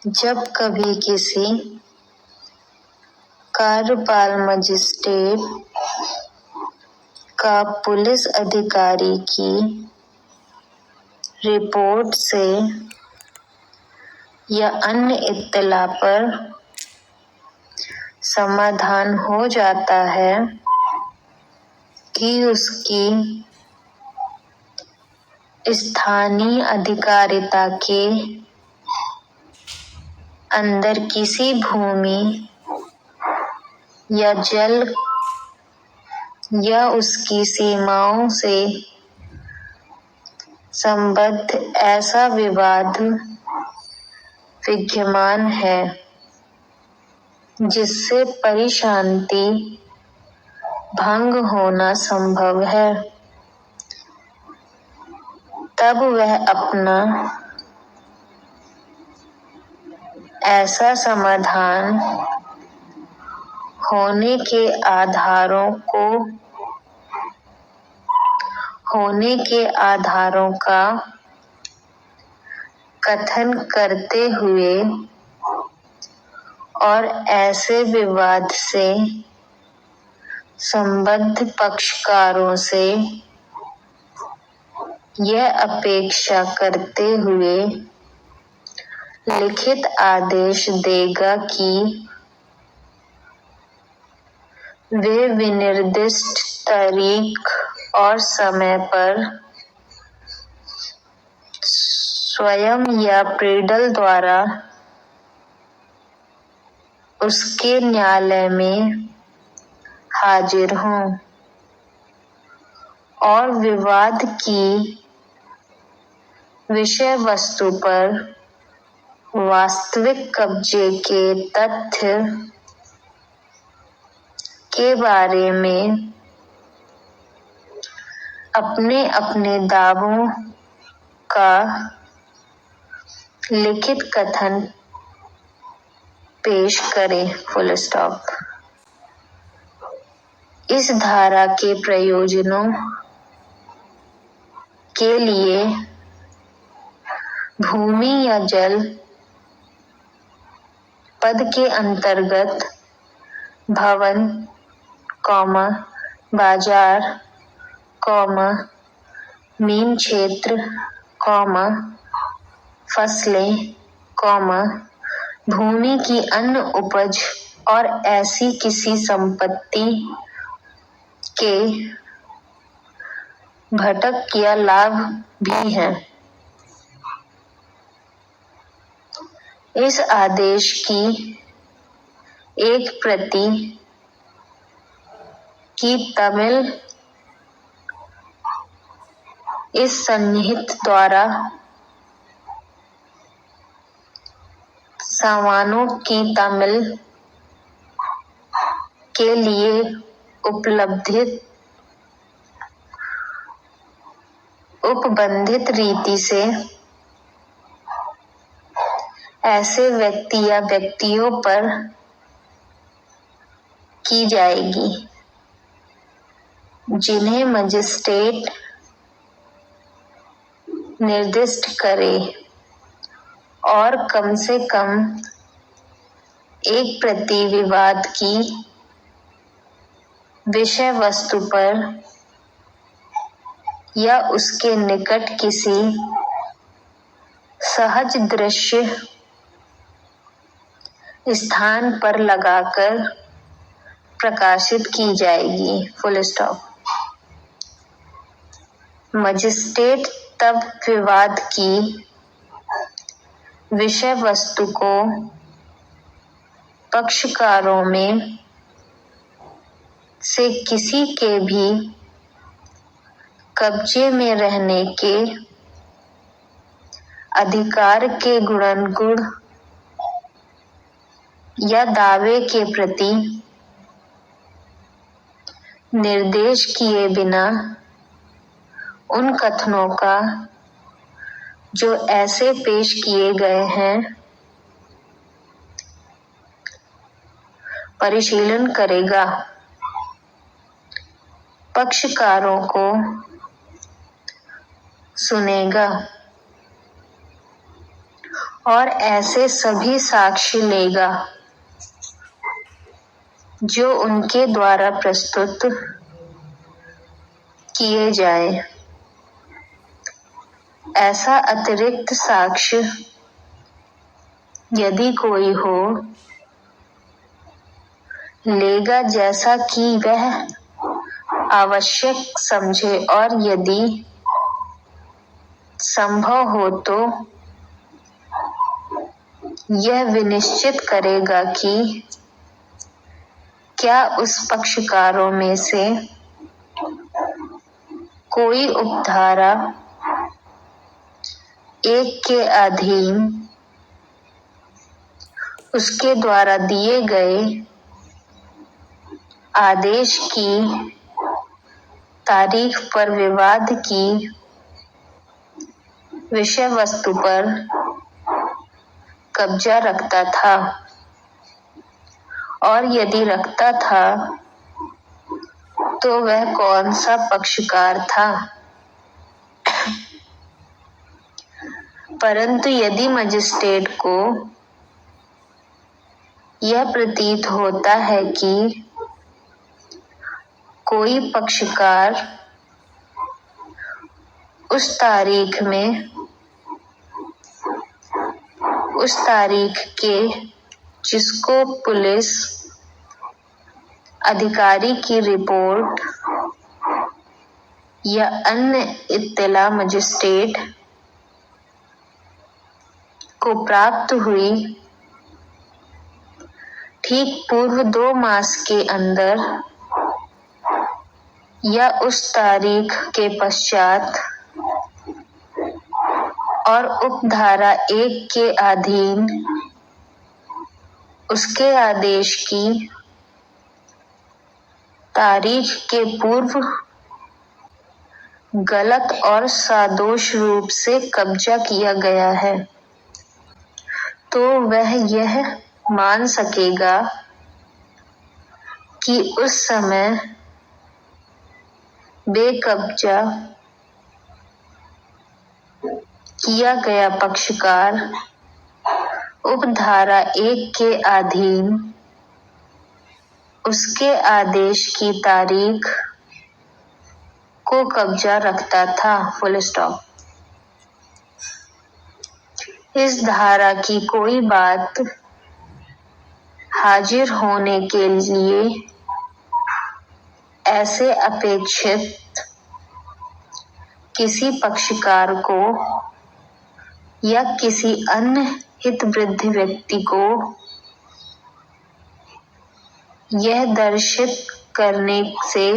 जब कभी किसी कार्यपाल मजिस्ट्रेट का पुलिस अधिकारी की रिपोर्ट से या अन्य इत्तला पर समाधान हो जाता है कि उसकी स्थानीय अधिकारिता के अंदर किसी भूमि या जल या उसकी सीमाओं से संबद्ध ऐसा विवाद विद्यमान है जिससे परिशांति भंग होना संभव है, तब वह अपना ऐसा समाधान होने के आधारों का कथन करते हुए और ऐसे विवाद से संबद्ध पक्षकारों से यह अपेक्षा करते हुए लिखित आदेश देगा कि वे विनिर्दिष्ट तारीख और समय पर स्वयं या प्रीडल द्वारा उसके न्यायालय में हाजिर हों और विवाद की विषय वस्तु पर वास्तविक कब्जे के तथ्य के बारे में अपने अपने दावों का लिखित कथन पेश करें। Full stop. इस धारा के प्रयोजनों के लिए भूमि या जल पद के अंतर्गत भवन, बाजार, मीन क्षेत्र, फसलें, भूमि की अन्य उपज और ऐसी किसी संपत्ति के घटक या लाभ भी हैं। इस आदेश की एक प्रति की तमिल इस सन्निहित द्वारा समानों की तमिल के लिए उपबंधित रीति से ऐसे व्यक्ति या व्यक्तियों पर की जाएगी जिन्हें मजिस्ट्रेट निर्दिष्ट करे और कम से कम एक प्रति विवाद की विषय वस्तु पर या उसके निकट किसी सहज दृश्य स्थान पर लगाकर प्रकाशित की जाएगी। Full stop. मजिस्ट्रेट तब विवाद की विषय वस्तु को पक्षकारों में से किसी के भी कब्जे में रहने के अधिकार के गुण या दावे के प्रति निर्देश किए बिना उन कथनों का जो ऐसे पेश किए गए हैं परिशीलन करेगा, पक्षकारों को सुनेगा और ऐसे सभी साक्ष्य लेगा जो उनके द्वारा प्रस्तुत किए जाए। ऐसा अतिरिक्त साक्ष्य यदि कोई हो, लेगा जैसा कि वह आवश्यक समझे, और यदि संभव हो तो यह विनिश्चित करेगा कि क्या उस पक्षकारों में से कोई उपधारा एक के अधीन उसके द्वारा दिए गए आदेश की तारीख पर विवाद की विषय वस्तु पर कब्जा रखता था, और यदि रखता था तो वह कौन सा पक्षकार था। परंतु यदि मजिस्ट्रेट को यह प्रतीत होता है कि कोई पक्षकार उस तारीख के जिसको पुलिस अधिकारी की रिपोर्ट या अन्य इत्तला मजिस्ट्रेट को प्राप्त हुई ठीक पूर्व 2 मास के अंदर या उस तारीख के पश्चात, और उपधारा 1 के अधीन उसके आदेश की तारीख के पूर्व गलत और सादोष रूप से कब्जा किया गया है, तो वह यह मान सकेगा कि उस समय बेकब्जा किया गया पक्षकार उपधारा 1 के अधीन उसके आदेश की तारीख को कब्जा रखता था। Full stop. इस धारा की कोई बात हाजिर होने के लिए ऐसे अपेक्षित किसी पक्षकार को या किसी अन्य हितवृत्त व्यक्ति को यह दर्शित करने से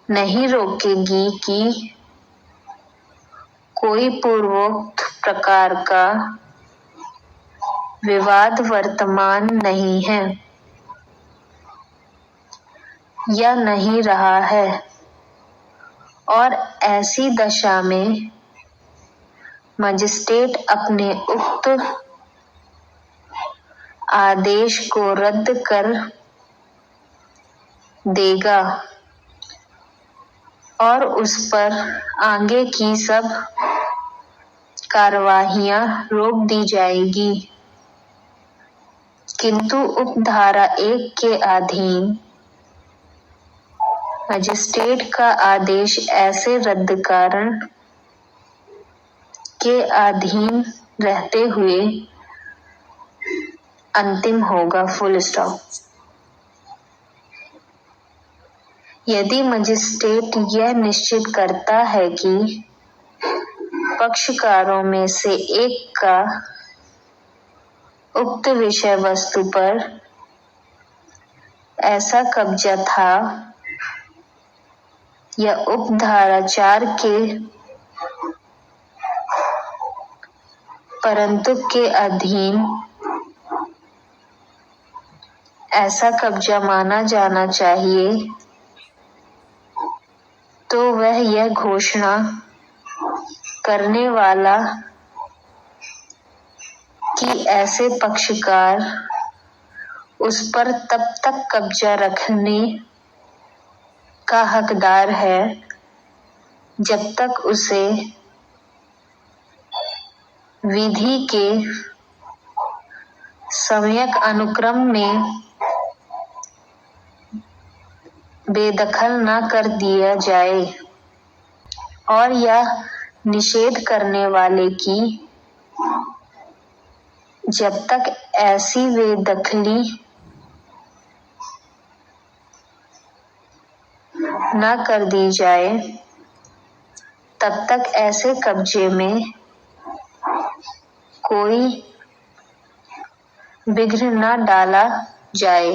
नहीं रोकेगी कि कोई पूर्वोक्त प्रकार का विवाद वर्तमान नहीं है या नहीं रहा है, और ऐसी दशा में मजिस्ट्रेट अपने उक्त आदेश को रद्द कर देगा और उस पर आगे की सब कार्यवाहियां रोक दी जाएगी। किंतु उपधारा 1 के अधीन मजिस्ट्रेट का आदेश ऐसे रद्दीकरण के अधीन रहते हुए अंतिम होगा। Full stop. यदि मजिस्ट्रेट यह निश्चित करता है कि पक्षकारों में से एक का उक्त विषय वस्तु पर ऐसा कब्जा था या उपधारा 4 के परंतु के अधीन ऐसा कब्जा माना जाना चाहिए, तो वह यह घोषणा करने वाला कि ऐसे पक्षकार उस पर तब तक कब्जा रखने का हकदार है जब तक उसे विधि के सम्यक अनुक्रम में बेदखल न कर दिया जाए और यह निषेध करने वाले की जब तक ऐसी बेदखली न कर दी जाए तब तक ऐसे कब्जे में कोई विघ्न न डाला जाए।